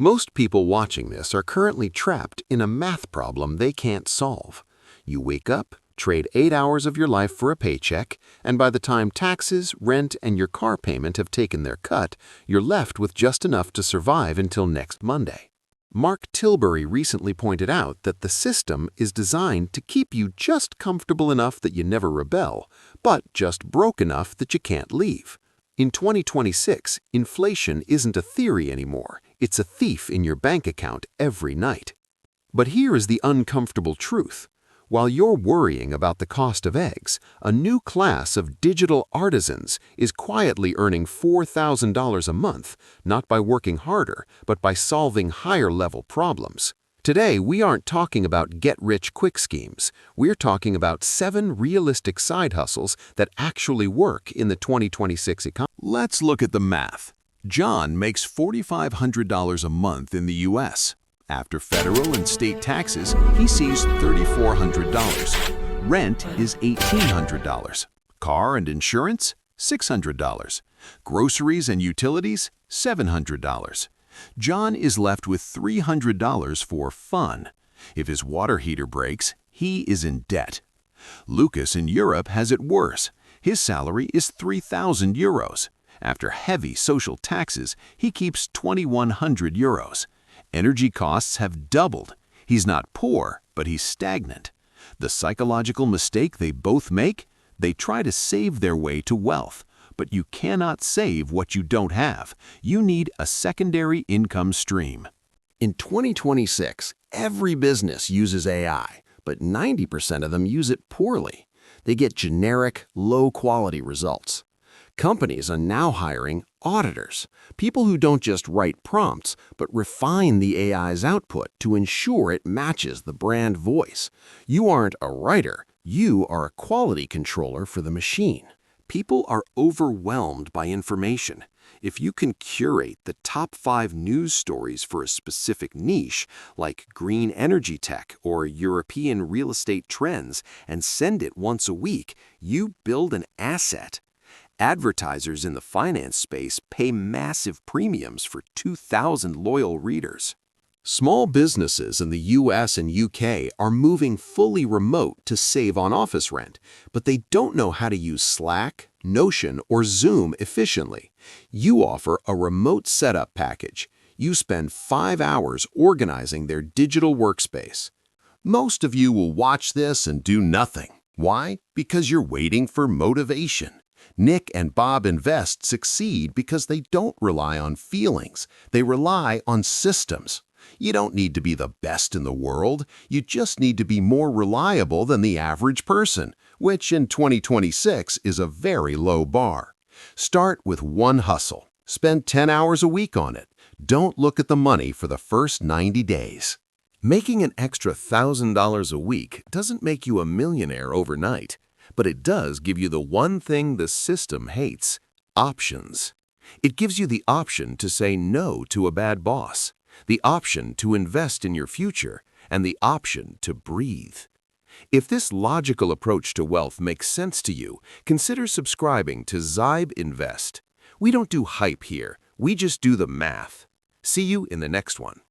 Most people watching this are currently trapped in a math problem they can't solve. You wake up, trade 8 hours of your life for a paycheck, and by the time taxes, rent, and your car payment have taken their cut, you're left with just enough to survive until next Monday. Mark Tilbury recently pointed out that the system is designed to keep you just comfortable enough that you never rebel, but just broke enough that you can't leave. In 2026, inflation isn't a theory anymore. It's a thief in your bank account every night. But here is the uncomfortable truth. While you're worrying about the cost of eggs, a new class of digital artisans is quietly earning $4,000 a month, not by working harder, but by solving higher-level problems. Today, we aren't talking about get-rich-quick schemes. We're talking about 7 realistic side hustles that actually work in the 2026 economy. Let's look at the math. John makes $4,500 a month in the U.S. After federal and state taxes, he sees $3,400. Rent is $1,800. Car and insurance, $600. Groceries and utilities, $700. John is left with $300 for fun. If his water heater breaks, he is in debt. Lucas in Europe has it worse. His salary is 3,000 euros. After heavy social taxes, he keeps 2,100 euros. Energy costs have doubled. He's not poor, but he's stagnant. The psychological mistake they both make? They try to save their way to wealth. But you cannot save what you don't have. You need a secondary income stream. In 2026, every business uses AI, but 90% of them use it poorly. They get generic, low-quality results. Companies are now hiring auditors, people who don't just write prompts, but refine the AI's output to ensure it matches the brand voice. You aren't a writer, you are a quality controller for the machine. People are overwhelmed by information. If you can curate the top 5 news stories for a specific niche, like green energy tech or European real estate trends, and send it once a week, you build an asset. Advertisers in the finance space pay massive premiums for 2,000 loyal readers. Small businesses in the US and UK are moving fully remote to save on office rent, but they don't know how to use Slack, Notion, or Zoom efficiently. You offer a remote setup package. You spend 5 hours organizing their digital workspace. Most of you will watch this and do nothing. Why? Because you're waiting for motivation. Nick and Bob Invest succeed because they don't rely on feelings. They rely on systems. You don't need to be the best in the world. You just need to be more reliable than the average person, which in 2026 is a very low bar. Start with one hustle. Spend 10 hours a week on it. Don't look at the money for the first 90 days. Making an extra $1,000 a week doesn't make you a millionaire overnight, but it does give you the one thing the system hates: options. It gives you the option to say no to a bad boss, the option to invest in your future, and the option to breathe. If this logical approach to wealth makes sense to you, consider subscribing to Zaib Invest. We don't do hype here, we just do the math. See you in the next one.